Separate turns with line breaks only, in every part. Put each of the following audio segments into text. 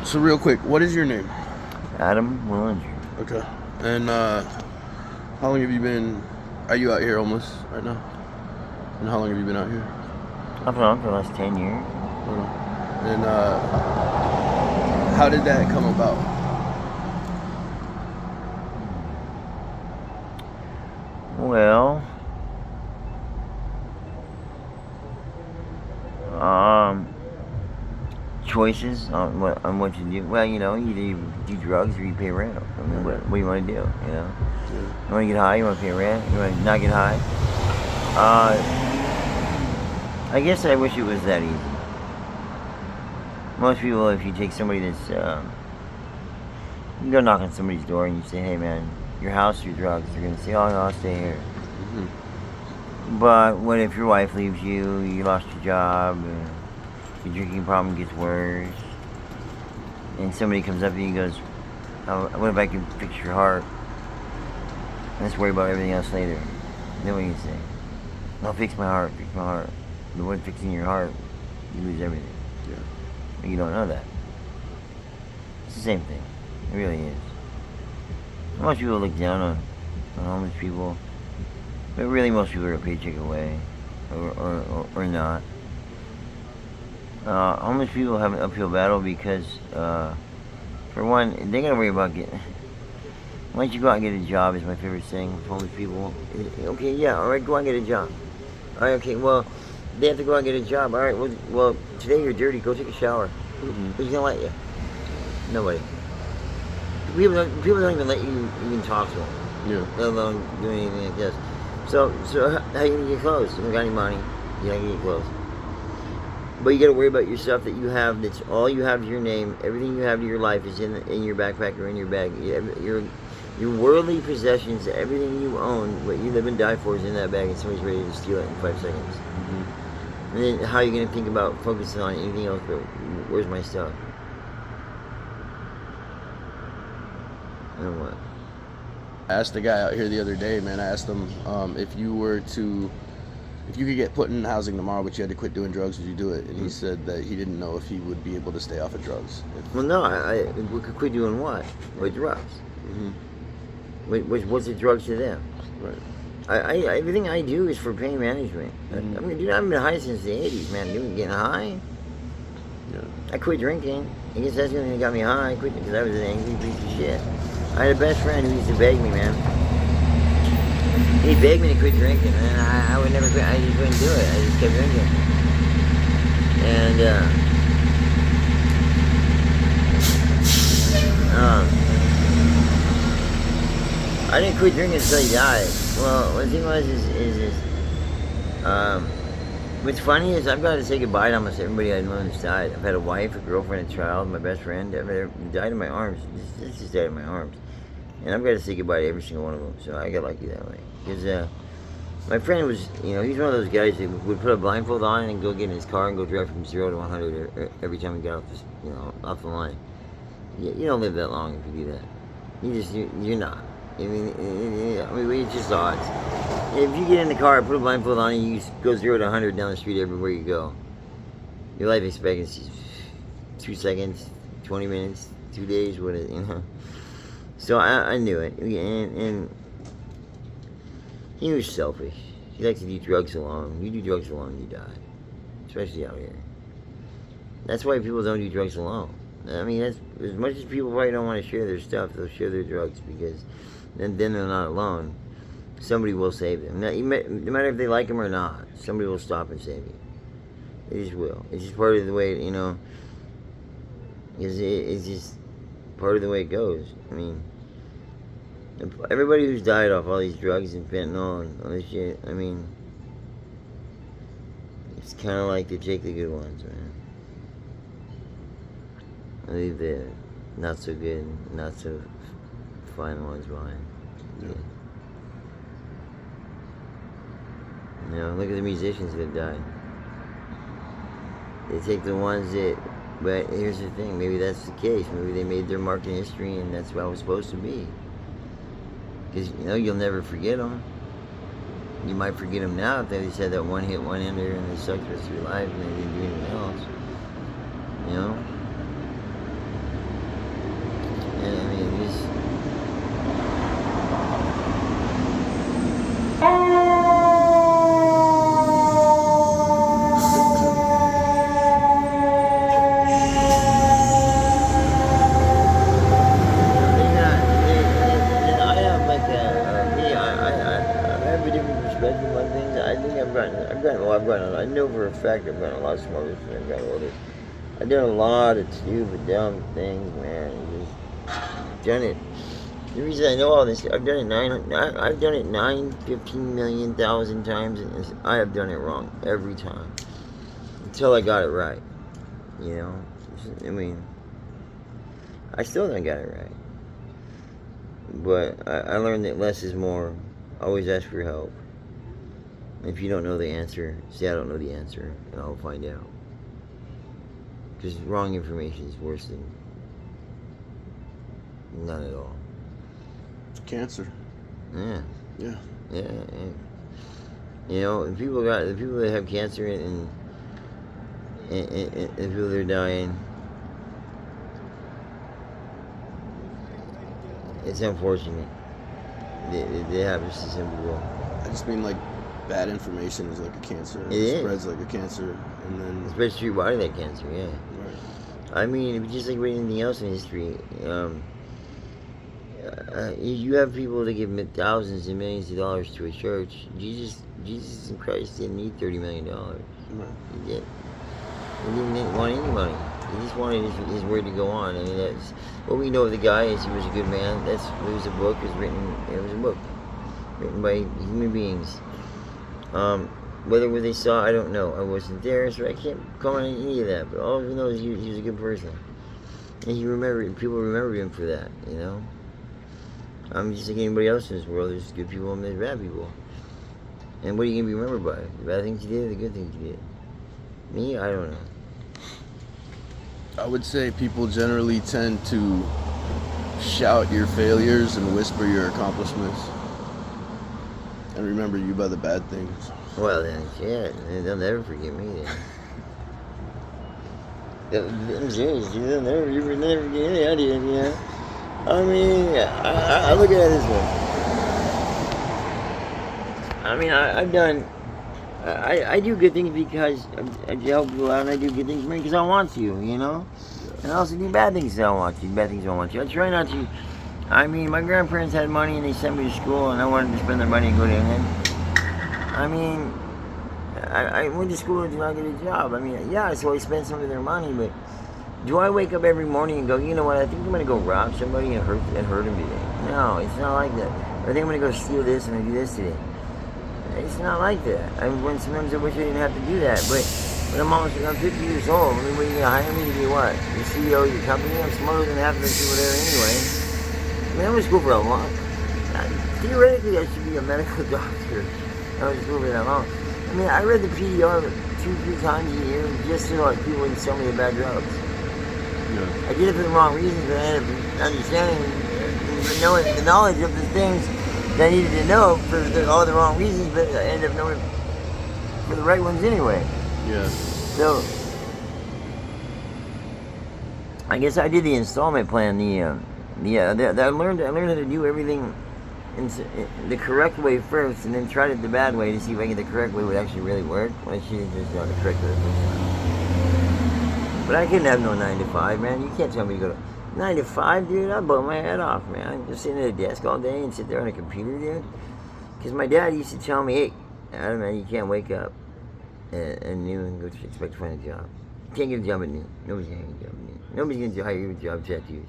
So real quick, what is your name?
Adam Willinger.
Okay. And how long have you been? Are you out here homeless right now? And how long have you been out here?
I've been on for the last 10 years.
Hold on. And how did that come about?
Well, um, choices on what you do. Well, either you do drugs or you pay rent. I mean, what do you want to do?
Yeah.
You want to get high, you want to pay rent, you want to not get high. I guess I wish it was that easy. Most people, if you take somebody that's, you go knock on somebody's door and you say, hey man, your house, your drugs, they're going to say, oh no, I'll stay here.
Mm-hmm.
But what if your wife leaves you, you lost your job, your drinking problem gets worse, and somebody comes up to you and goes, oh, what if I can fix your heart? Let's worry about everything else later. Then what do you say? No, fix my heart, fix my heart. But when fixing your heart, you lose everything.
Yeah.
But you don't know that. It's the same thing. It really is. Most people look down on homeless people, but really most people are a paycheck away, or not. Homeless people have an uphill battle because, for one, they gotta worry about getting. Once you go out and get a job, is my favorite thing with homeless people. Okay, yeah, all right, go out and get a job. All right, okay, well, they have to go out and get a job. All right, well, today you're dirty. Go take a shower.
Mm-hmm.
Who's gonna let you? Nobody. People don't even let you even talk to them.
Yeah.
Let alone do anything like this. So how you gonna get clothes? You don't got any money. You ain't gonna get clothes. But you gotta worry about your stuff that you have. That's all you have to your name. Everything you have to your life is in your backpack or in your bag. Your worldly possessions, everything you own, what you live and die for, is in that bag, and somebody's ready to steal it in 5 seconds.
Mm-hmm.
And then how are you gonna think about focusing on anything else? But where's my stuff? And what?
I asked the guy out here the other day, man. I asked him if you could get put in housing tomorrow, but you had to quit doing drugs, would you do it? And he said that he didn't know if he would be able to stay off of drugs.
Well, no, we could quit doing what? With drugs.
Mm-hmm.
What's the drugs to them?
Right.
Everything I do is for pain management.
Mm-hmm.
I mean, dude, I haven't been high since the 80s, man. Getting high.
Yeah.
I quit drinking. I guess that's the only thing that got me high. I quit because I was an angry piece of shit. I had a best friend who used to beg me, man. He begged me to quit drinking, and I would never quit. I just wouldn't do it. I just kept drinking. And, I didn't quit drinking until he died. Well, the thing was, what's funny is I've got to say goodbye to almost everybody I know that's died. I've had a wife, a girlfriend, a child, my best friend. I've died in my arms. This just died in my arms. And I've got to say goodbye to every single one of them. So I got lucky that way. Because my friend was, he's one of those guys that would put a blindfold on and go get in his car and go drive from 0 to 100 every time he got off, off the line. You don't live that long if you do that. You're not. I mean, it's just odds. If you get in the car, put a blindfold on, and you go 0 to 100 down the street everywhere you go, your life expectancy is 2 seconds, 20 minutes, 2 days, what is it, So I knew it, and he was selfish. He likes to do drugs alone. You do drugs alone, you die, especially out here. That's why people don't do drugs alone. I mean, that's, as much as people probably don't want to share their stuff, they'll share their drugs because then they're not alone. Somebody will save them. No matter if they like them or not, somebody will stop and save you. They just will. It's just part of the way, it's just part of the way it goes. I mean, everybody who's died off all these drugs and fentanyl and all this shit, I mean, it's kind of like they take the good ones, man. I leave the not so good, not so fine ones behind. Yeah. Look at the musicians that have died. They take the ones that, but here's the thing, maybe that's the case. Maybe they made their mark in history and that's how it was supposed to be. Because, you'll never forget them. You might forget them now if they just had that one hit, one ender, and they sucked the rest of your life and they didn't do anything else. I know for a fact I've gotten a lot smarter since I've got older. I've done a lot of stupid, dumb things, man. Just done it. The reason I know all this, I've done it 9, 15 million, thousand times, and I have done it wrong every time. Until I got it right. You know? I mean, I still don't got it right. But I learned that less is more. Always ask for help. If you don't know the answer, say I don't know the answer, and I'll find out. Because wrong information is worse than none at all.
It's cancer.
Yeah.
Yeah.
Yeah. You know, the people that have cancer and people that are dying, it's unfortunate. They happens to some people.
I just mean like bad information is like a cancer.
It
spreads like a cancer, and then
especially your body, that cancer. Yeah.
right.
I mean, just like with anything else in history, you have people that give thousands and millions of dollars to a church. Jesus and Christ didn't need $30 million.
Right.
He did. He didn't want any money. He just wanted his word to go on. I mean, that's what we know of the guy is he was a good man. It was a book. It was a book written by human beings. Whether they saw, I don't know. I wasn't there, so I can't comment on any of that. But all I know is he was a good person, and people remember him for that. You know. I'm just like anybody else in this world. There's good people and there's bad people. And what are you gonna be remembered by? The bad things you did, or the good things you did? Me, I don't know.
I would say people generally tend to shout your failures and whisper your accomplishments, and remember you by the bad things.
Well then, shit, they'll never forget me then. I'm serious, dude. You will never get any idea, you know? I mean, I look at it this way. I mean, I've done. I do good things because I help people out, and I do good things because I want to, you know? And I also do bad things that I want to, bad things I want to. I try not to. I mean, my grandparents had money and they sent me to school, and I wanted to spend their money and go to England. I mean, I went to school and did not get a job. I mean, yeah, so I spent some of their money, but do I wake up every morning and go, you know what, I think I'm going to go rob somebody and hurt them today? No, it's not like that. Or I think I'm going to go steal this and do this today. It's not like that. Sometimes I wish I didn't have to do that, but I'm 50 years old. I mean, what are you going to hire me to be what? The CEO of your company? I'm smarter than half of the people there anyway. I mean, I went to school for a long. Theoretically, I should be a medical doctor. I went to school for that long. I mean, I read the PDR 2-3 times a year just so like people wouldn't sell me the bad drugs. Yeah. I did it for the wrong reasons, but I ended up understanding, knowing the knowledge of the things that I needed to know for all the wrong reasons, but I ended up knowing for the right ones anyway.
Yeah.
So, I guess I did the installment plan. I learned how to do everything in the correct way first, and then tried it the bad way to see if I get the correct way would actually really work. Well, I should have just done the correct way. But I couldn't have no 9 to 5, man. You can't tell me to go to 9 to 5, dude. I'd blow my head off, man. I'm just sitting at a desk all day and sit there on a computer, dude. Because my dad used to tell me, hey, Adam, man, you can't wake up at noon and go expect to find a job. You can't get a job at noon. Nobody's going to get a job at noon. Nobody's going to hire you with job tattoos.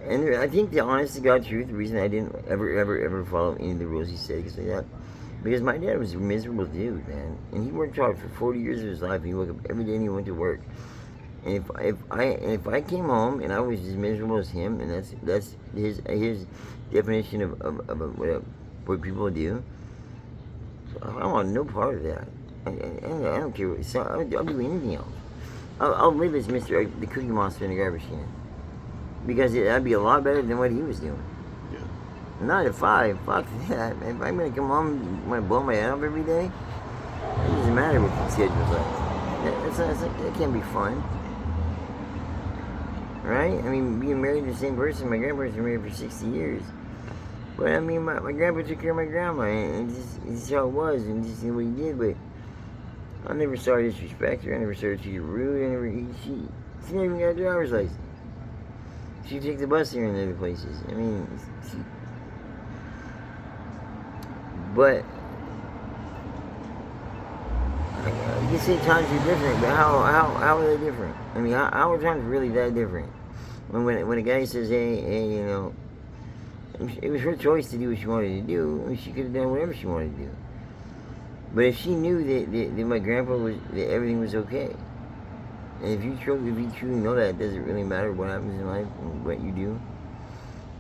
And I think the honest to God truth, the reason I didn't ever follow any of the rules he said, because my dad was a miserable dude, man, and he worked hard for 40 years of his life. He woke up every day and he went to work. And if I came home and I was as miserable as him, and that's his definition of what people do, I want no part of that. I don't care. I'll do anything else. I'll live as the Cookie Monster in the garbage can. Because that'd be a lot better than what he was doing.
Yeah.
9 to 5, fuck that. If I'm gonna come home and want to blow my head off every day, it doesn't matter what the schedule's like. That can't be fun. Right? I mean, being married to the same person, my grandparents were married for 60 years. But I mean, my grandpa took care of my grandma, and this is how it was, and this is what he did, but I never saw her disrespect her, I never saw her treat her rude, she never even got a driver's license. She takes the bus here and other places. I mean, but You can say times are different, but how are they different? I mean, how are times really that different? When a guy says, hey, you know, it was her choice to do what she wanted to do. I mean, she could have done whatever she wanted to do. But if she knew that my grandpa that everything was okay, and if you truly know that, it doesn't really matter what happens in life and what you do.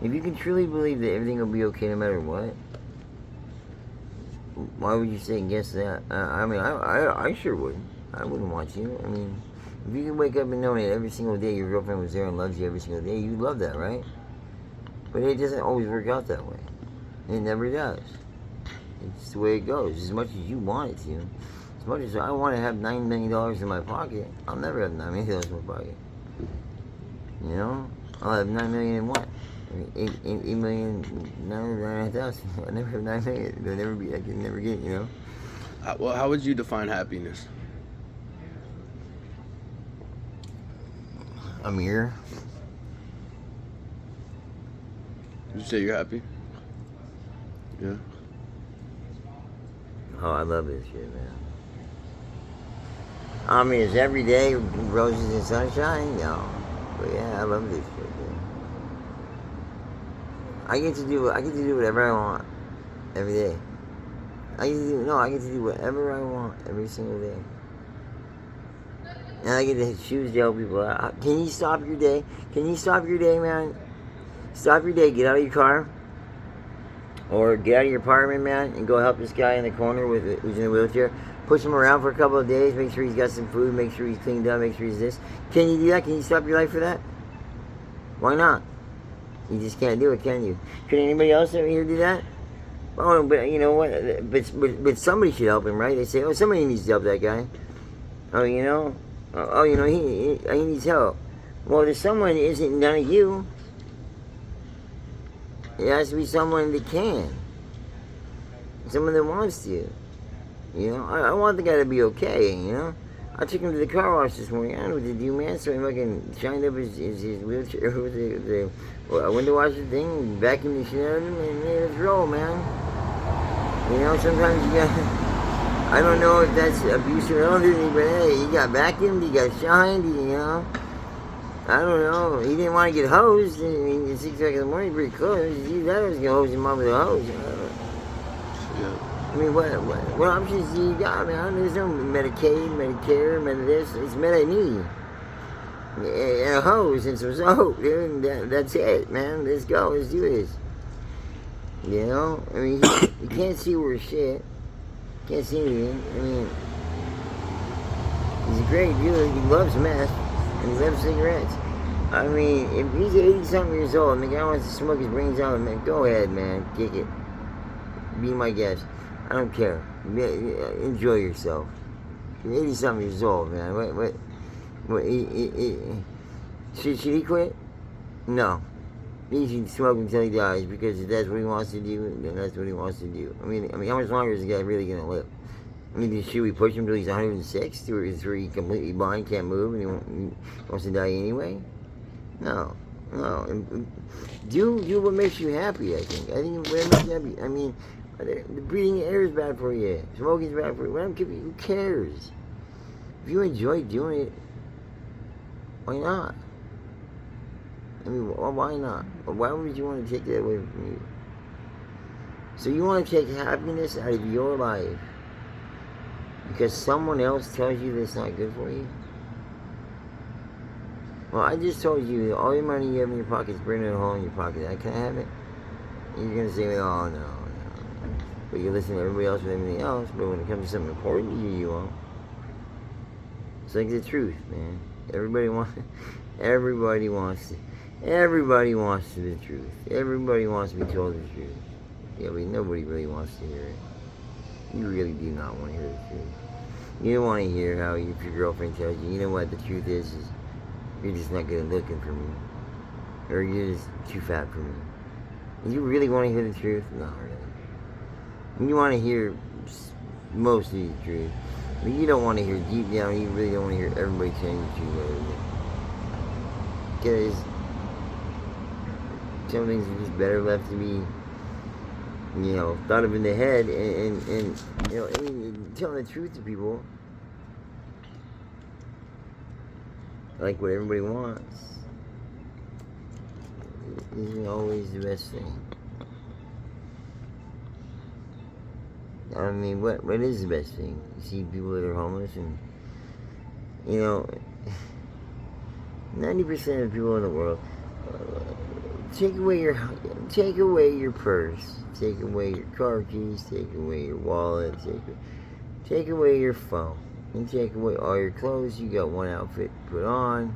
If you can truly believe that everything will be okay no matter what, why would you second guess that? I mean, I sure would. I wouldn't want you. I mean, if you could wake up and know that every single day your girlfriend was there and loves you every single day, you'd love that, right? But it doesn't always work out that way. It never does. It's the way it goes. As much as you want it to, as much as I want to have $9 million in my pocket, I'll never have $9 million in my pocket. You know? I'll have $9 million in what? $8 million, $9,500. I'll never have $9 million. It'll never be, I can never get it, you know?
Well, how would you define happiness?
A mirror.
Would you say you're happy? Yeah.
Oh, I love this shit, man. I mean, is every day roses and sunshine? No. But yeah, I love this shit, man. I get to do whatever I want every day. I get to do whatever I want every single day. And I get to choose to help people out. Can you stop your day? Can you stop your day, man? Stop your day, get out of your car. Or get out of your apartment, man, and go help this guy in the corner who's in a wheelchair. Push him around for a couple of days, make sure he's got some food, make sure he's cleaned up, make sure he's this. Can you do that? Can you stop your life for that? Why not? You just can't do it, can you? Can anybody else over here do that? Oh, but you know what? But somebody should help him, right? They say, oh, somebody needs to help that guy. Oh, you know? Oh, you know, he needs help. Well, there's someone that isn't none of you. It has to be someone that can. Someone that wants to. You know? I want the guy to be okay, you know? I took him to the car wash this morning. I don't know what to do, man. So he fucking shined up his wheelchair with the window washer thing, vacuumed the shit out of him, and made us roll, man. You know, sometimes you got... I don't know if that's abuse or elderly, but hey, he got vacuumed, he got shined, you know? I don't know. He didn't want to get hosed. I mean, at 6 o'clock in the morning, pretty close. He thought I was going to hose him up with a hose.
Yeah.
I mean, what options do you got, man? There's no Medicaid, Medicare, this. It's Med-Me. And a hose and some soap, dude. That's it, man. Let's go. Let's do this. You know? I mean, you can't see worth shit. Can't see anything. I mean, he's a great dude. He loves meth. And he loves cigarettes. I mean, if he's 80-something years old and the guy wants to smoke his brains out, man, go ahead, man. Kick it. Be my guest. I don't care. Enjoy yourself. You're 80-something years old, man. What should he quit? No. He should smoke until he dies because if that's what he wants to do, then that's what he wants to do. I mean, how much longer is the guy really going to live? I mean, should we push him till he's 106, where he's completely blind, can't move, and he wants to die anyway? No. Do what makes you happy, I think. What makes you happy. I mean, the breathing air is bad for you. Smoking is bad for you. Who cares? If you enjoy doing it, why not? I mean, why not? Why would you want to take that away from you? So you want to take happiness out of your life because someone else tells you that's not good for you? Well, I just told you that all your money you have in your pocket is burning a hole in your pocket. Can I have it? And you're going to say, oh, no. But you listen to everybody else with everything else, but when it comes to something important to you, you won't. It's like the truth, man. Everybody wants the truth. Everybody wants to be told the truth. Yeah, but nobody really wants to hear it. You really do not want to hear the truth. You don't want to hear how if your girlfriend tells you, you know what the truth is you're just not good at looking for me. Or you're just too fat for me. You really want to hear the truth? No, really. You want to hear mostly the truth. But you don't want to hear deep down, you really don't want to hear everybody telling you the truth. Because some things are just better left to be, thought of in the head, and telling the truth to people like what everybody wants isn't always the best thing. I mean, what is the best thing? You see people that are homeless, and 90% of people in the world, take away your purse, take away your car keys, take away your wallet, take away your phone, and take away all your clothes. You got one outfit to put on,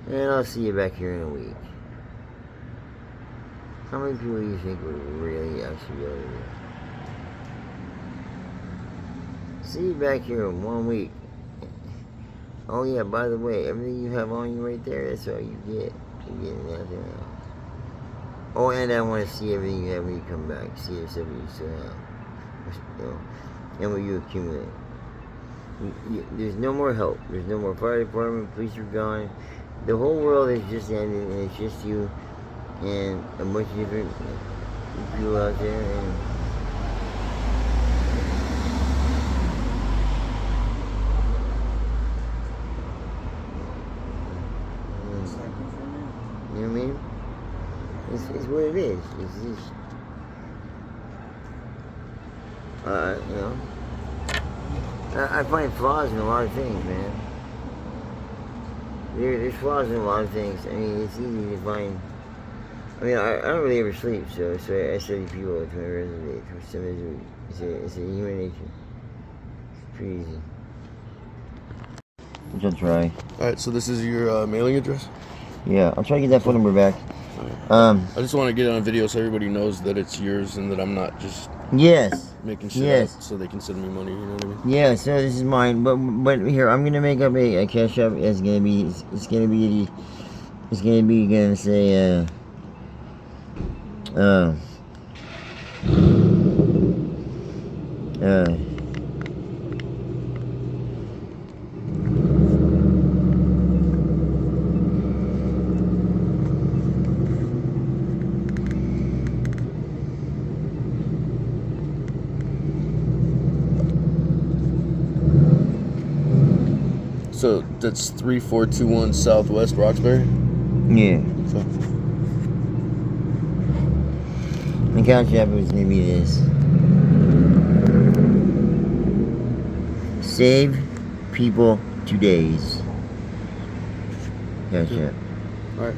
and I'll see you back here in a week. How many people do you think would really actually be able to do that? See you back here in 1 week. Oh yeah, by the way, everything you have on you right there, that's all you get. You get nothing else. Oh, and I want to see everything you have when you come back. See yourself what you still have. And what you accumulate. There's no more help. There's no more fire department. Police are gone. The whole world is just ended, and it's just you and a bunch of different people out there. And you know what I mean? It's what it is. It's just, I find flaws in a lot of things, man. There's flaws in a lot of things. I mean, it's easy to find. I mean, I don't really ever sleep, so I study people to my resume. It's a human nature. It's pretty easy. Which I'll try.
Alright, so this is your mailing address?
Yeah, I'll try to get that phone number back.
I just want to get it on video so everybody knows that it's yours and that I'm not just
Yes.
making shit up so they can send me money, you know what I mean?
Yeah, so this is mine, but here, I'm gonna make up a cash app. It's gonna say
So that's 3421 Southwest Roxbury?
yeah.
So,
The cash app was gonna be this. Save people today's cash app.
alright.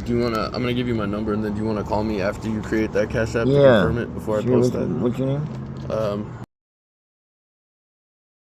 Do you wanna, I'm gonna give you my number, and then do you wanna call me after you create that Cash App to
Yeah.
confirm it before
Sure,
I post that?
what's your name?